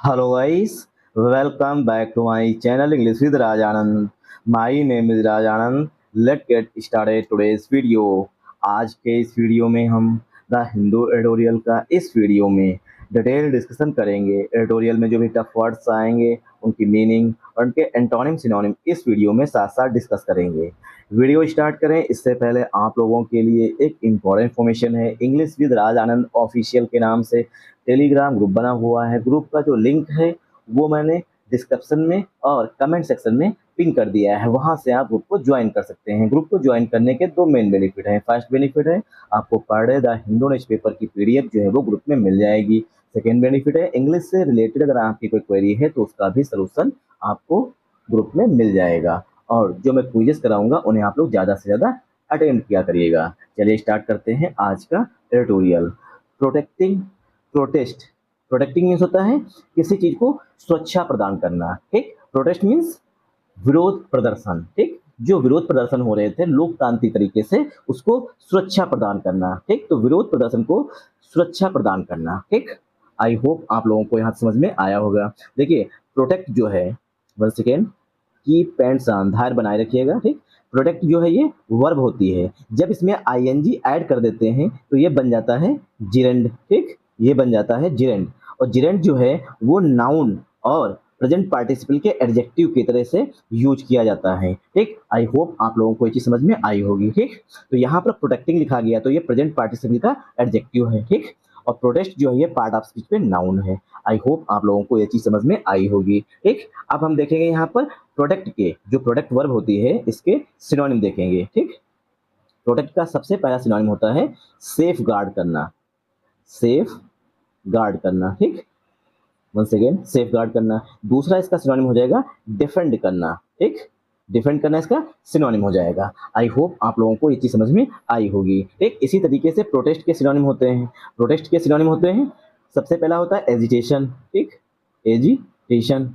Hello guys, welcome back to my channel English with Raj Anand. My name is Raj Anand. Let's get started today's video. आज के इस video में हम the Hindu editorial का इस video में detail discussion करेंगे। एडिटोरियल में जो भी टफ वर्ड्स आएंगे उनकी मीनिंग और उनके एंटोनिम सिनोनिम इस वीडियो में साथ साथ डिस्कस करेंगे। वीडियो स्टार्ट करें इससे पहले आप लोगों के लिए एक इम्पॉर्टेंट इन्फॉर्मेशन है। English with Raj Anand official के नाम से टेलीग्राम ग्रुप बना हुआ है। ग्रुप का जो लिंक है वो मैंने डिस्क्रिप्शन में और कमेंट सेक्शन में पिन कर दिया है, वहां से आप ग्रुप को ज्वाइन कर सकते हैं। ग्रुप को ज्वाइन करने के दो मेन बेनिफिट हैं। फर्स्ट बेनिफिट है आपको per day the Hindu newspaper की पीडीएफ जो है वो ग्रुप में मिल जाएगी। सेकेंड बेनिफिट है इंग्लिश से रिलेटेड अगर आपकी कोई क्वेरी है तो उसका भी सलूशन आपको ग्रुप में मिल जाएगा। और जो मैं क्विजेस कराऊंगा उन्हें आप लोग ज़्यादा से ज़्यादा अटेंड किया करिएगा। चलिए स्टार्ट करते हैं आज का एडिटोरियल। प्रोटेक्टिंग मीन्स होता है किसी चीज को सुरक्षा प्रदान करना। ठीक, प्रोटेस्ट मीन्स विरोध प्रदर्शन। ठीक, जो विरोध प्रदर्शन हो रहे थे लोकतांत्रिक तरीके से उसको सुरक्षा प्रदान करना। ठीक, तो विरोध प्रदर्शन को सुरक्षा प्रदान करना। ठीक, आई होप आप लोगों को यहाँ समझ में आया होगा। देखिए प्रोटेक्ट जो है, वन सेकेंड, की पैंट्स धार बनाए रखिएगा। ठीक, प्रोटेक्ट जो है ये वर्ब होती है, जब इसमें आईएनजी ऐड कर देते हैं तो ये बन जाता है जिरेंड। ठीक, ये बन जाता है जिरेंड। और जिरेंड जो है वो नाउन और प्रेजेंट पार्टिसिपल के एडजेक्टिव की तरह से यूज किया जाता है। ठीक, आई होप आप लोगों को ये चीज समझ में आई होगी। ठीक, तो यहाँ पर प्रोटेक्टिंग लिखा गया तो ये प्रेजेंट पार्टिसिपल का एडजेक्टिव है। ठीक, और प्रोटेस्ट जो है ये पार्ट ऑफ स्पीच पे नाउन है। आई होप आप लोगों को ये चीज समझ में आई होगी। ठीक, अब हम देखेंगे यहाँ पर प्रोटेक्ट के जो प्रोटेक्ट वर्ब होती है इसके सिनोनिम देखेंगे। ठीक, प्रोटेक्ट का सबसे पहला सिनोनिम होता है सेफ गार्ड करना। सेफ गार्ड करना। ठीक, वन सेकेंड, सेफ गार्ड करना। दूसरा इसका सिनोनिम हो जाएगा डिफेंड करना। ठीक, डिफेंड करना इसका सिनोनिम हो जाएगा। आई होप आप लोगों को ये चीज समझ में आई होगी। ठीक, इसी तरीके से प्रोटेस्ट के सिनोनिम होते हैं। प्रोटेस्ट के सिनोनिम होते हैं, सबसे पहला होता है एजिटेशन। ठीक, एजिटेशन।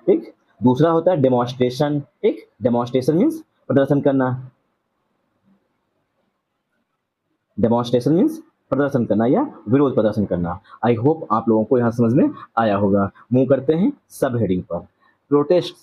ठीक, दूसरा होता है डेमोन्स्ट्रेशन। ठीक, डेमोन्स्ट्रेशन मीन्स प्रदर्शन करना। डेमोन्स्ट्रेशन मीन्स प्रदर्शन करना या विरोध प्रदर्शन करना। आई होप आप लोगों को यहाँ समझ में आया होगा। मूव करते हैं सब हेडिंग पर। प्रोटेस्ट,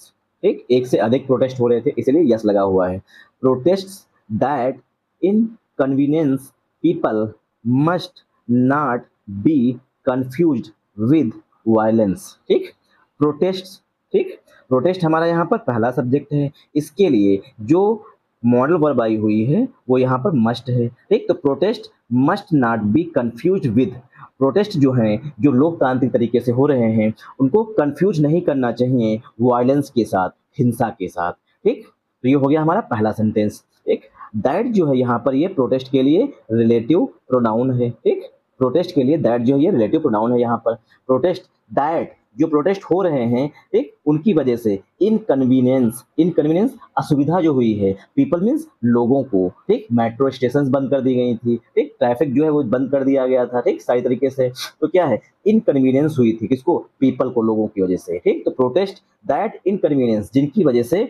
ठीक, एक से अधिक प्रोटेस्ट हो रहे थे इसलिए यस लगा हुआ है। Protest that inconvenience people must not be confused with violence. ठीक, प्रोटेस्ट। ठीक, प्रोटेस्ट हमारा यहाँ पर पहला सब्जेक्ट है, इसके लिए जो मॉडल वर्ब आई हुई है वो यहाँ पर मस्ट है। ठीक, तो protest must not be confuse with. Protest जो हैं जो लोकतांत्रिक तरीके से हो रहे हैं उनको कंफ्यूज नहीं करना चाहिए वायलेंस के साथ, हिंसा के साथ। ठीक, तो ये हो गया हमारा पहला सेंटेंस। ठीक, दैट जो है यहाँ पर ये प्रोटेस्ट के लिए रिलेटिव प्रोनाउन है। ठीक, प्रोटेस्ट के लिए दैट जो है ये रिलेटिव प्रोनाउन है। यहाँ पर प्रोटेस्ट दैट जो प्रोटेस्ट हो रहे हैं, ठीक, उनकी वजह से इनकन्वीनियंस, इनकन्वीनियंस असुविधा जो हुई है, पीपल मीन्स लोगों को। ठीक, मेट्रो स्टेशन बंद कर दी गई थी। ठीक, ट्रैफिक जो है वो बंद कर दिया गया था। ठीक, सारी तरीके से तो क्या है, इनकन्वीनियंस हुई थी किसको, पीपल को, लोगों की वजह से। ठीक, तो प्रोटेस्ट दैट इनकन्वीनियंस जिनकी वजह से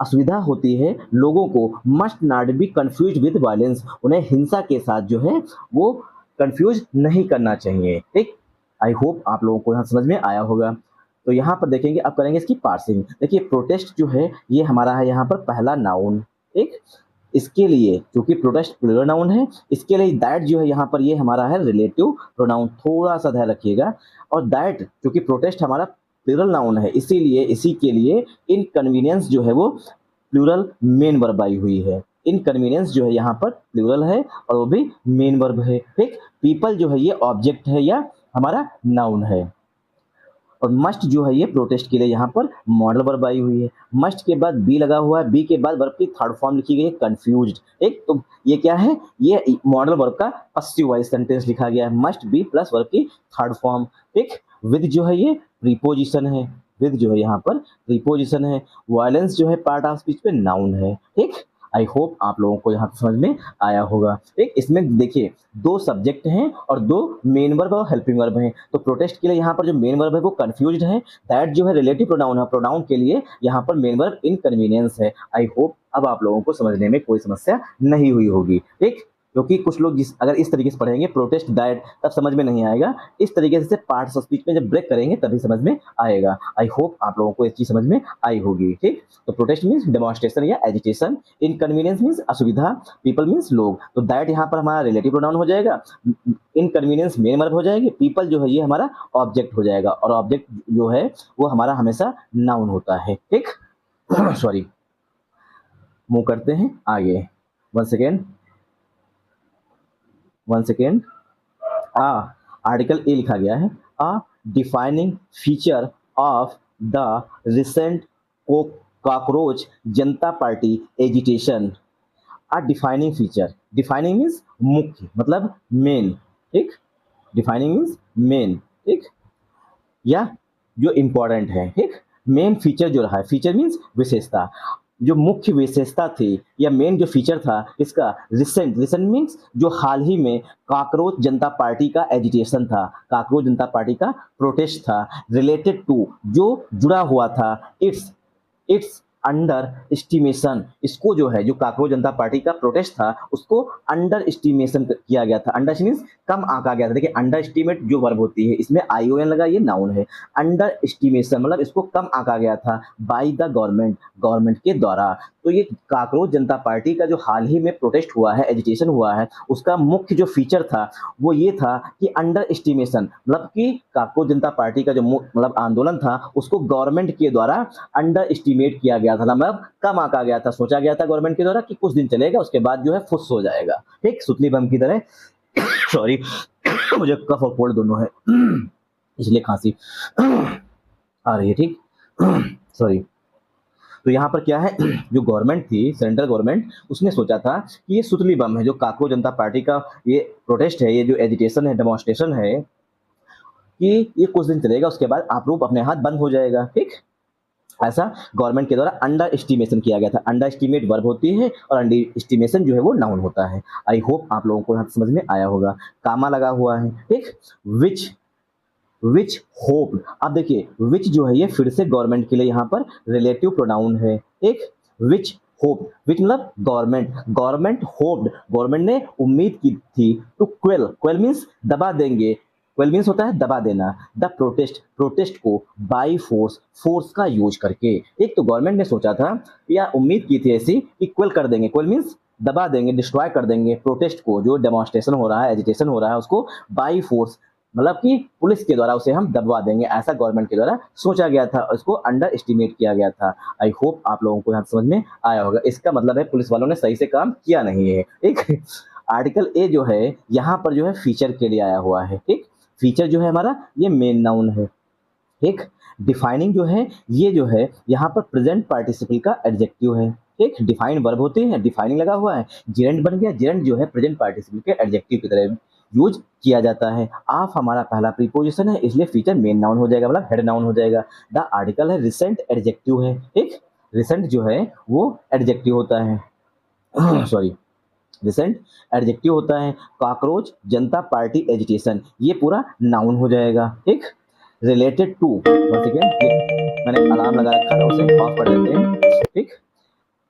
असुविधा होती है लोगों को, must not be confuse with violence, उन्हें हिंसा के साथ जो है वो कंफ्यूज नहीं करना चाहिए। ठीक, आई होप आप लोगों को यहाँ समझ में आया होगा। तो यहाँ पर देखेंगे, अब करेंगे इसकी पार्सिंग। देखिए प्रोटेस्ट जो है ये हमारा है यहाँ पर पहला नाउन। ठीक, इसके लिए क्योंकि प्रोटेस्ट प्लूरल नाउन है, इसके लिए दैट जो है यहाँ पर ये हमारा है रिलेटिव प्रोनाउन, थोड़ा सा ध्यान रखिएगा। और दैट क्योंकि प्रोटेस्ट हमारा प्लूरल नाउन है इसीलिए इसी के लिए इनकन्वीनियंस जो है वो प्लूरल मेन वर्ब आई हुई है। इनकन्वीनियंस जो है यहाँ पर प्लूरल है और वो भी मेन वर्ब है। ठीक, पीपल जो है ये ऑब्जेक्ट है या हमारा नाउन है। और मस्ट जो है ये प्रोटेस्ट के लिए यहाँ पर मॉडल वर्ब आई हुई है। मस्ट के बाद बी लगा हुआ है, बी के बाद वर्ब की थर्ड फॉर्म लिखी गई है कंफ्यूज्ड। एक तो ये क्या है, ये मॉडल वर्ब का पसिव वॉइस सेंटेंस लिखा गया है, मस्ट बी प्लस वर्ब की थर्ड फॉर्म। ठीक, विद जो है ये प्रीपोजिशन है, विद जो है यहाँ पर प्रीपोजिशन है। वायलेंस जो है पार्ट ऑफ स्पीच पे नाउन है। ठीक, आई होप आप लोगों को यहाँ समझ में आया होगा। ठीक, इसमें देखिए दो सब्जेक्ट हैं और दो मेन वर्ब और हेल्पिंग वर्ब हैं। तो प्रोटेस्ट के लिए यहाँ पर जो मेन वर्ब है वो कंफ्यूज्ड है, दैट जो है रिलेटिव प्रोनाउन है, प्रोनाउन के लिए यहाँ पर मेन वर्ब इनकन्वीनियंस है। आई होप अब आप लोगों को समझने में कोई समस्या नहीं हुई होगी। ठीक, क्योंकि कुछ लोग अगर इस तरीके से पढ़ेंगे प्रोटेस्ट डाइट तब समझ में नहीं आएगा, इस तरीके से पार्ट्स ऑफ स्पीच में जब ब्रेक करेंगे तभी समझ में आएगा। आई होप आप लोगों को ये चीज समझ में आई होगी। ठीक, तो प्रोटेस्ट मीन्स डेमोन्स्ट्रेशन या एजिटेशन, इनकन्वीनियंस मीन्स असुविधा, पीपल मीन्स लोग, तो दैट यहाँ पर हमारा रिलेटिव प्रोनाउन हो जाएगा, इनकन्वीनियंस मेन वर्ब हो जाएगी, पीपल जो है ये हमारा ऑब्जेक्ट हो जाएगा, और ऑब्जेक्ट जो है वो हमारा हमेशा नाउन होता है। ठीक सॉरी, मूव करते हैं आगे। वन सेकेंड आर्टिकल ए लिखा गया है, a defining feature of the recent cockroach Janata party agitation. A defining feature, defining means मुख्य, मतलब मेन। ठीक, डिफाइनिंग मीन्स मेन, ठीक, या जो इंपॉर्टेंट है। ठीक, मेन फीचर जो रहा है, फीचर मीन्स विशेषता, जो मुख्य विशेषता थी या मेन जो फीचर था इसका, रिसेंट, रिसेंट मीन्स जो हाल ही में कॉकरोच जनता पार्टी का एजिटेशन था, कॉकरोच जनता पार्टी का प्रोटेस्ट था, रिलेटेड टू जो जुड़ा हुआ था, इट्स अंडर एस्टिमेशन, इसको जो है जो कॉकरोच जनता पार्टी का प्रोटेस्ट था उसको अंडर एस्टिमेशन किया गया था। अंडर मीन्स कम आंका गया था। देखिए अंडर एस्टिमेट जो वर्ब होती है इसमें आईओएन लगा, ये नाउन है। अंडर एस्टिमेशन मतलब इसको कम आंका गया था बाय द गवर्नमेंट, गवर्नमेंट के द्वारा। तो ये कॉकरोच जनता पार्टी का जो हाल ही में प्रोटेस्ट हुआ है, एजिटेशन हुआ है, उसका मुख्य जो फीचर था वो ये था कि अंडर एस्टिमेशन, मतलब कि कॉकरोच जनता पार्टी का जो मतलब आंदोलन था उसको गवर्नमेंट के द्वारा अंडर एस्टिमेट किया गया था, मतलब कम आंका गया था, सोचा गया था गवर्नमेंट के द्वारा कि कुछ दिन चलेगा उसके बाद जो है फुस हो जाएगा। ठीक, सुतली बम की तरह सॉरी मुझे कफ और कोल्ड दोनों है इसलिए खांसी आ रही है। ठीक सॉरी, तो यहाँ पर क्या है, जो गवर्नमेंट थी, सेंट्रल गवर्नमेंट, उसने सोचा था कि ये सुतली बम है, जो कॉकरोच जनता पार्टी का ये प्रोटेस्ट है, ये जो एजिटेशन है, डेमोन्स्ट्रेशन है, कि ये कुछ दिन चलेगा उसके बाद आप रूप अपने हाथ बंद हो जाएगा। ठीक, ऐसा गवर्नमेंट के द्वारा अंडर एस्टिमेशन किया गया था। अंडर एस्टिमेट वर्ब होती है और अंडर एस्टिमेशन जो है वो नाउन होता है। आई होप आप लोगों को यहाँ समझ में आया होगा। कामा लगा हुआ है। ठीक, विच होप, अब देखिए विच जो है ये फिर से गवर्नमेंट के लिए यहाँ पर रिलेटिव प्रोनाउन है। एक विच होप, विच मतलब गवर्नमेंट, गवर्नमेंट होप्ड, गवर्नमेंट ने उम्मीद की थी, टू क्वेल, क्वेल मीन्स दबा देंगे, क्वेल मीन्स होता है दबा देना, द प्रोटेस्ट, प्रोटेस्ट को बाई फोर्स, फोर्स का यूज करके। एक तो गवर्नमेंट ने सोचा था या उम्मीद की थी ऐसी कि क्वेल कर देंगे, क्वेल मीन्स दबा देंगे, डिस्ट्रॉय कर देंगे प्रोटेस्ट को, जो डेमोन्स्ट्रेशन हो रहा है, एजिटेशन हो रहा है उसको बाई फोर्स, मतलब कि पुलिस के द्वारा उसे हम दबवा देंगे, ऐसा गवर्नमेंट के द्वारा सोचा गया था, उसको अंडर एस्टिमेट किया गया था। आई होप आप लोगों को यहाँ समझ में आया होगा। इसका मतलब है पुलिस वालों ने सही से काम किया नहीं है। ठीक, आर्टिकल ए जो है यहाँ पर जो है फीचर के लिए आया हुआ है। ठीक, फीचर जो है हमारा ये मेन नाउन है। ठीक, डिफाइनिंग जो है ये जो है यहाँ पर प्रेजेंट पार्टिसिपल का एडजेक्टिव है। ठीक, डिफाइन वर्ब होते हैं, डिफाइनिंग लगा हुआ है, जेरेंट बन गया, जेरेंट जो है प्रेजेंट पार्टिसिपल के एडजेक्टिव की तरह यूज किया जाता है। ऑफ हमारा पहला प्रीपोजिशन है इसलिए फीचर मेन नाउन हो जाएगा, मतलब हेड नाउन हो जाएगा। द आर्टिकल है, रिसेंट एडजेक्टिव है। ठीक, रिसेंट जो है वो एडजेक्टिव होता है सॉरी, रिसेंट एडजेक्टिव होता है। कॉकरोच जनता पार्टी एजिटेशन ये पूरा नाउन हो जाएगा। ठीक, रिलेटेड टू, वन सेकेंड मैंने अलार्म लगा रखा था उसे ऑफ कर देते हैं। ठीक,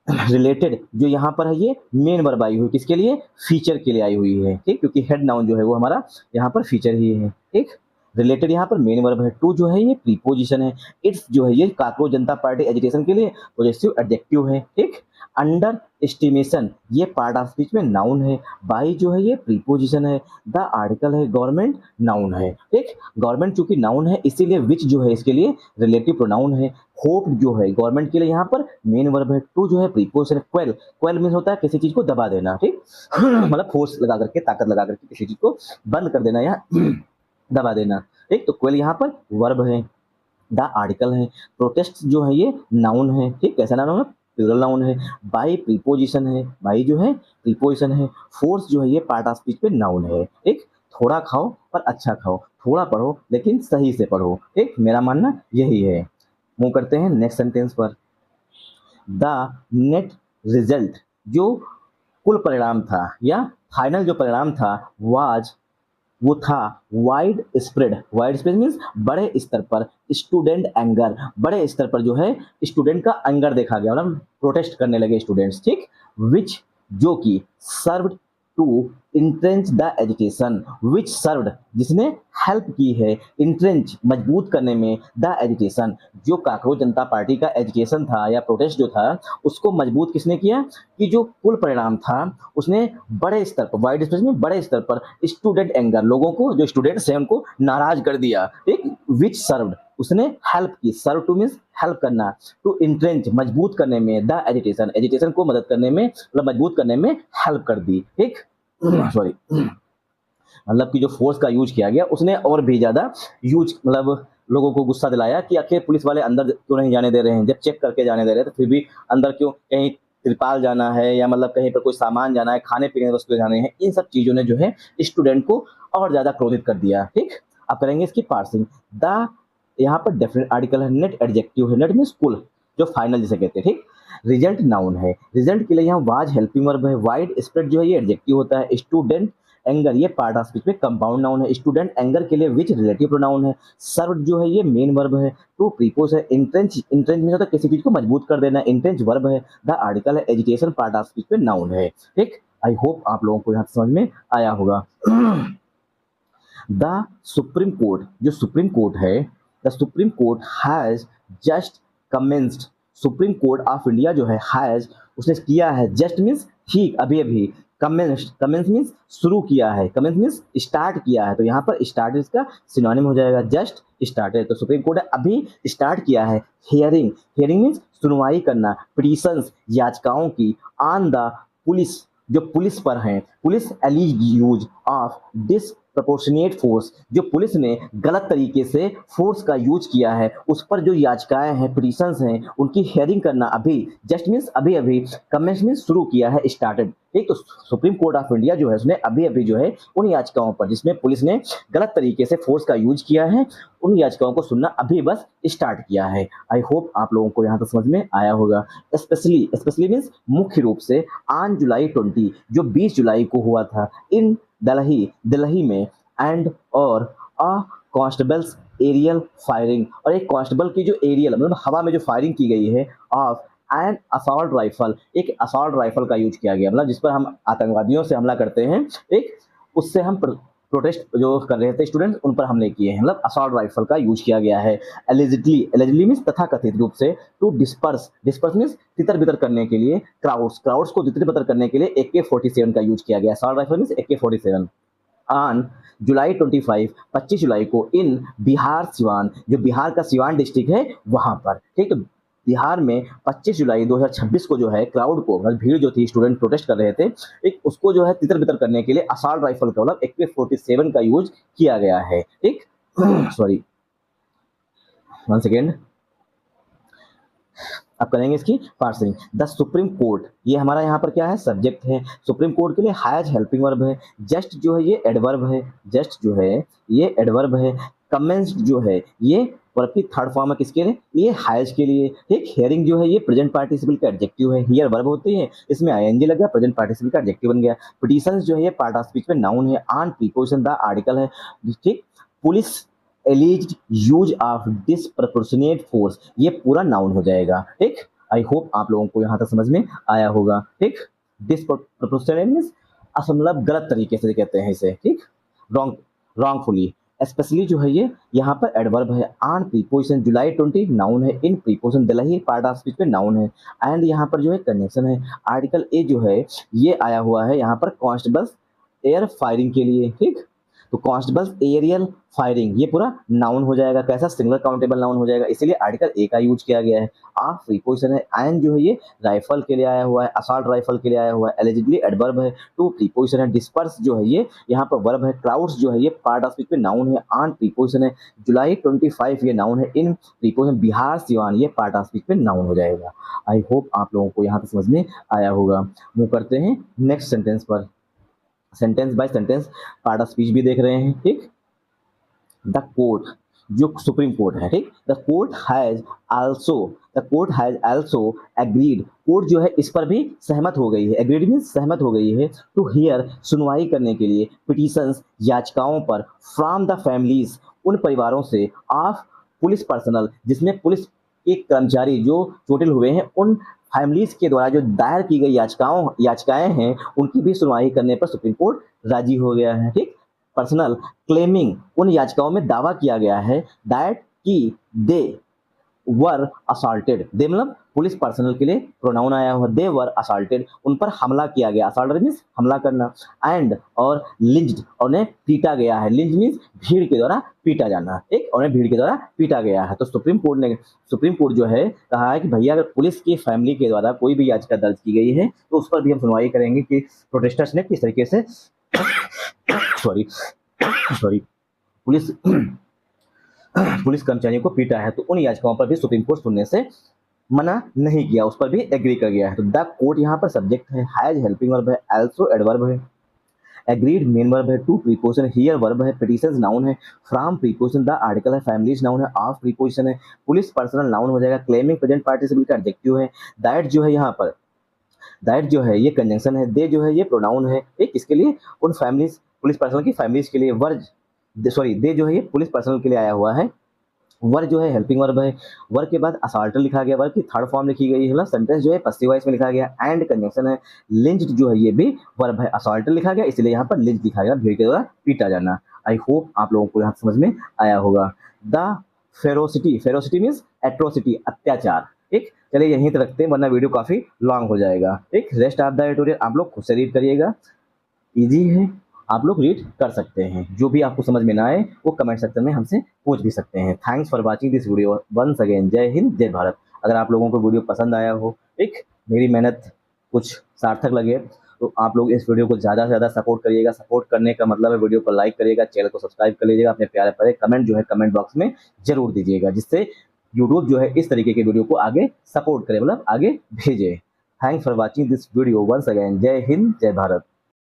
रिलेटेड जो यहाँ पर है ये मेन वर्ब आई हुई, किसके लिए, फीचर के लिए आई हुई है। ठीक, क्योंकि हेड नाउन जो है वो हमारा यहाँ पर फीचर ही है। ठीक, रिलेटेड यहाँ पर मेन वर्ब है, टू जो है ये प्रीपोजिशन है, इट्स जो है ये कॉकरोच जनता पार्टी एजिटेशन के लिए पॉजेसिव एडजेक्टिव है। ठीक, अंडर एस्टिमेशन ये पार्ट ऑफ स्पीच में नाउन है, बाई जो है ये प्रीपोजिशन है, द आर्टिकल है, गवर्नमेंट नाउन है। ठीक, गवर्नमेंट चूंकि नाउन है इसीलिए विच जो है इसके लिए रिलेटिव प्रोनाउन है। होप जो है गवर्नमेंट के लिए यहाँ पर मेन वर्ब है, टू जो है प्रीपोजिशन है, क्वेल, क्वेल मीन होता है किसी चीज को दबा देना। ठीक मतलब फोर्स लगा करके, ताकत लगा करके किसी चीज को बंद कर देना या दबा देना। ठीक, तो क्वेल यहाँ पर वर्ब है, द आर्टिकल है, प्रोटेस्ट जो है ये नाउन है। ठीक, कैसा नाउन है, प्लूरल नाउन है, बाई प्रीपोजिशन है, बाई जो है प्रीपोजिशन है, फोर्स जो है ये पार्ट ऑफ स्पीच पे नाउन है। ठीक, थोड़ा खाओ पर अच्छा खाओ, थोड़ा पढ़ो लेकिन सही से पढ़ो। ठीक, मेरा मानना यही है। मूव करते हैं नेक्स्ट सेंटेंस पर। द नेट रिजल्ट जो कुल परिणाम था या फाइनल जो परिणाम था, वाज वो था wide spread, wide spread means बड़े स्तर पर, स्टूडेंट एंगर, बड़े स्तर पर जो है स्टूडेंट का एंगर देखा गया, मतलब प्रोटेस्ट करने लगे स्टूडेंट्स। ठीक, विच जो कि serve to entrench the education which served, जिसने हेल्प की है इंट्रेंच मजबूत करने में द एजुकेशन, जो काकरोच जनता पार्टी का एजुकेशन था या प्रोटेस्ट जो था उसको मजबूत किसने किया कि जो कुल परिणाम था उसने बड़े स्तर पर वाइड स्पेस में बड़े स्तर पर स्टूडेंट एंगर, लोगों को जो स्टूडेंट्स हैं उनको नाराज कर दिया, ठीक, विच सर्व्ड उसने हेल्प की, सर्व टू मीन्स हेल्प करना, टू इंट्रेंच मजबूत करने में द एजुकेशन, एजुकेशन को मदद करने में मतलब मजबूत करने में हेल्प कर दी, ठीक सॉरी मतलब कि जो फोर्स का यूज किया गया उसने और भी ज्यादा यूज मतलब लोगों को गुस्सा दिलाया कि आखिर पुलिस वाले अंदर क्यों नहीं जाने दे रहे हैं, जब चेक करके जाने दे रहे हैं तो फिर भी अंदर क्यों, कहीं त्रिपाल जाना है या मतलब कहीं पर कोई सामान जाना है, खाने पीने की वस्तुएं जाने हैं, इन सब चीजों ने जो है स्टूडेंट को और ज्यादा क्रोधित कर दिया, ठीक। अब करेंगे इसकी पार्सिंग। द यहाँ पर डेफिनेट आर्टिकल है, नेट एडजेक्टिव है, नेट मीन्स कुल, जो फाइनल जिसे कहते हैं, ठीक। रिजल्ट नाउन है, रिजल्ट के लिए यहाँ वाज हेल्पिंग वर्ब है, वाइड स्प्रेड जो है ये एडजेक्टिव होता है, स्टूडेंट एंगर ये पार्ट ऑफ स्पीच में कंपाउंड नाउन है, स्टूडेंट एंगर के लिए विच रिलेटिव प्रोनाउन है, सर्व जो है ये मेन वर्ब है, टू प्रीपोज है, इंट्रेंच इंट्रेंच में होता है किसी चीज को मजबूत कर देना, इंट्रेंच वर्ब है, द आर्टिकल है, एजुकेशन पार्ट ऑफ स्पीच में नाउन है, ठीक। आई होप आप लोगों को यहाँ समझ में आया होगा। द सुप्रीम कोर्ट, जो सुप्रीम कोर्ट है, the supreme court has just commenced, supreme court of India जो है हैज उसने किया है, जस्ट मीन्स ठीक अभी अभी, कमेंस्ड कमेंस मीन्स शुरू किया है, कमेंस मीन्स स्टार्ट किया है, तो यहाँ पर स्टार्ट इसका सिनोनिम हो जाएगा, जस्ट स्टार्टेड, तो सुप्रीम कोर्ट ने अभी स्टार्ट किया है हियरिंग, हियरिंग मीन्स सुनवाई करना, पिटीशंस याचिकाओं की, ऑन द पुलिस जो पुलिस पर हैं, police alleges use of disproportionate force, जो पुलिस ने गलत तरीके से फोर्स का यूज किया है उस पर जो याचिकाएं हैं, पिटीशंस हैं, उनकी हियरिंग करना अभी, जस्ट मीन्स अभी अभी, कमेंस मीन्स शुरू किया है, स्टार्टेड, ठीक। तो सुप्रीम कोर्ट ऑफ इंडिया जो है उसने अभी अभी जो है उन याचिकाओं पर जिसमें पुलिस ने गलत तरीके से फोर्स का यूज किया है, उन याचिकाओं को सुनना अभी बस स्टार्ट किया है। आई होप आप लोगों को यहाँ तक समझ में आया होगा। स्पेशली, स्पेशली मीन्स मुख्य रूप से, ऑन जुलाई 20 जो 20 जुलाई को हुआ था, इन दिल्ली, दिल्ली में, एंड और अ कांस्टेबल्स एरियल फायरिंग, और एक कांस्टेबल की जो एरियल मतलब हवा में जो फायरिंग की गई है, ऑफ एंड असॉल्ट राइफल, एक असॉल्ट राइफल का यूज किया गया, मतलब जिस पर हम आतंकवादियों से हमला करते हैं, एक उससे हम प्रोटेस्ट जो कर रहे थे स्टूडेंट्स उन पर हमले किए हैं, मतलब असॉल्ट राइफल का यूज किया गया है। एलिजिडली, एलिजिडली मीन्स तथा कथित रूप से, टू डिस्पर्स, डिस्पर्स मीन्स तितर बितर करने के लिए, क्राउड्स, क्राउड्स को तितर बितर करने के लिए AK-47 का यूज किया गया, assault rifle means AK-47। On July 25 जुलाई को, इन बिहार सिवान, जो बिहार का सिवान डिस्ट्रिक्ट है वहां पर, ठीक। तो बिहार में 25 जुलाई 2026 को जो है क्राउड को मतलब भीड़ जो थी, स्टूडेंट प्रोटेस्ट कर रहे थे, एक उसको जो है तितर बितर करने के लिए असॉल्ट राइफल का मतलब AK-47 का यूज किया गया है, ठीक। सॉरी, वन सेकेंड, अब करेंगे इसकी पार्सिंग। द सुप्रीम कोर्ट, ये हमारा यहाँ पर क्या है, सब्जेक्ट है, सुप्रीम कोर्ट के लिए हैज हेल्पिंग वर्ब है, जस्ट जो है ये एडवर्ब है, जस्ट जो है ये एडवर्ब है, कमेंस्ड जो है ये वर्ब की थर्ड फॉर्म है, किसके लिए, ये हैज के लिए, ठीक। हियरिंग जो है ये प्रेजेंट पार्टिसिपल का एडजेक्टिव है, हियर वर्ब होती है, इसमें ING लग गया, प्रेजेंट पार्टिसिपल का एडजेक्टिव बन गया। पिटीशंस जो है ये पार्ट ऑफ स्पीच में नाउन है, ऑन प्रीपोजिशन द आर्टिकल है, ठीक। Police एलिज्ड use of disproportionate force, ये पूरा नाउन हो जाएगा, ठीक। आई होप आप लोगों को यहाँ तक समझ में आया होगा, ठीक। डिसप्रपोर्शनेट मींस मतलब गलत तरीके से कहते हैं इसे, ठीक, रॉन्ग, रॉन्गफुली। स्पेशली जो है ये यहाँ पर एडवर्ब है, ऑन प्रीपोजिशन जुलाई 20 नाउन है, in preposition Delhi part of speech में नाउन है, एंड यहाँ पर जो है कनेक्शन है, आर्टिकल ए जो है ये आया हुआ है यहाँ पर कांस्टेबल्स एयर फायरिंग के लिए, ठीक। तो कांस्टेबल्स एरियल फायरिंग ये पूरा नाउन हो जाएगा, कैसा, सिंगल काउंटेबल नाउन हो जाएगा, इसीलिए आर्टिकल ए का यूज किया गया है। ऑफ प्रीपोजिशन है, एंड जो है ये राइफल के लिए आया हुआ है, असॉल्ट राइफल के लिए आया हुआ है, एलिजिबली एडवर्ब है, टू प्रीपोजिशन है, डिस्पर्स जो है ये यहाँ पर वर्ब है, क्राउड्स जो है ये पार्ट ऑफ स्पीच में नाउन है, ऑन प्रीपोजिशन है, जुलाई 25 ये नाउन है, इन प्रीपोजिशन बिहार सिवान ये पार्ट ऑफ स्पीच में नाउन हो जाएगा। आई होप आप लोगों को यहाँ तक समझ में आया होगा। मूव करते हैं नेक्स्ट सेंटेंस पर, sentence by sentence part of speech भी देख रहे हैं, ठीक। द कोर्ट जो सुप्रीम कोर्ट है, ठीक, the court has also, the court has also agreed, court जो है इस पर भी सहमत हो गई है, एग्रीड मींस सहमत हो गई है, टू हियर सुनवाई करने के लिए, पिटीशंस याचिकाओं पर, फ्रॉम द फैमिलीज उन परिवारों से, ऑफ पुलिस पर्सनल जिसमें पुलिस के कर्मचारी जो चोटिल हुए हैं उन फैमिलीज के द्वारा जो दायर की गई याचिकाएं हैं उनकी भी सुनवाई करने पर सुप्रीम कोर्ट राजी हो गया है। ठीक, पर्सनल क्लेमिंग, उन याचिकाओं में दावा किया गया है दैट कि दे वर असॉल्टेड, दे मतलब पुलिस पर्सनल के लिए प्रोनाउन आया हुआ, दे वर असॉल्टेड, उन पर हमला किया गया, असॉल्टेड मीन्स हमला करना, एंड और लिंच्ड, उन्हें पीटा गया है, लिंच मीन्स भीड़ के द्वारा पीटा जाना, एक उन्हें भीड़ के द्वारा पीटा गया है। तो सुप्रीम कोर्ट जो है कहा है कि भैया अगर पुलिस की फैमिली के द्वारा कोई भी याचिका दर्ज की गई है तो उस पर भी हम सुनवाई करेंगे कि प्रोटेस्टर्स ने किस तरीके से सॉरी पुलिस कर्मचारियों को पीटा है, तो उन याचिकाओं पर भी सुप्रीम कोर्ट सुनने से मना नहीं किया, उस पर भी एग्री कर गया है। तो द कोर्ट यहाँ पर सब्जेक्ट है, हैज हेल्पिंग वर्ब है, एल्सो एडवर्ब है, एग्रीड मेन वर्ब है, टू प्रीपोजिशन, हियर वर्ब है, पिटिशंस नाउन है, फ्रॉम प्रीपोजिशन, द आर्टिकल है, फैमिलीज नाउन है, ऑफ प्रीपोजिशन है, पुलिस पर्सनल नाउन हो जाएगा, क्लेमिंग प्रेजेंट पार्टिसिपल का एडजेक्टिव है, दैट जो है यहाँ पर दैट जो है ये कंजंक्शन है, दे जो है ये प्रोनाउन है, एक किसके लिए, उन फैमिलीज पुलिस पर्सनल की फैमिलीज के लिए, दे जो है ये पुलिस पर्सनल के लिए आया हुआ है, वर्ब जो है हेल्पिंग वर्ब है, वर्ब के बाद असॉल्टर लिखा गया, वर्ब की थर्ड फॉर्म लिखी गई है, सेंटेंस जो है पसिव वॉइस में लिखा गया, एंड कंजंक्शन है, लिंच्ड जो है ये भी वर्ब है, असॉल्टर लिखा गया इसलिए यहाँ पर लिंच लिखा गया, भीड़ के द्वारा पीटा जाना। आई होप आप लोगों को यहाँ समझ में आया होगा। द फेरोसिटी मीन्स एट्रोसिटी, अत्याचार। ठीक, चलिए यहीं तक रखते हैं वरना वीडियो काफी लॉन्ग हो जाएगा। ठीक, रेस्ट ऑफ द ट्यूटोरियल आप लोग खुद से रीड करिएगा, इजी है, आप लोग रीड कर सकते हैं। जो भी आपको समझ में ना आए वो कमेंट सेक्शन में हमसे पूछ भी सकते हैं। Thanks for watching this video once again. जय हिंद, जय भारत। अगर आप लोगों को वीडियो पसंद आया हो, एक मेरी मेहनत कुछ सार्थक लगे, तो आप लोग इस वीडियो को ज़्यादा से ज़्यादा सपोर्ट करिएगा। सपोर्ट करने का मतलब है वीडियो को लाइक करिएगा, चैनल को सब्सक्राइब कर लीजिएगा, अपने प्यारे प्यारे कमेंट जो है कमेंट बॉक्स में जरूर दीजिएगा, जिससे यूट्यूब जो है इस तरीके के वीडियो को आगे सपोर्ट करे, मतलब आगे भेजे। Thanks for watching this video once again. जय हिंद, जय भारत।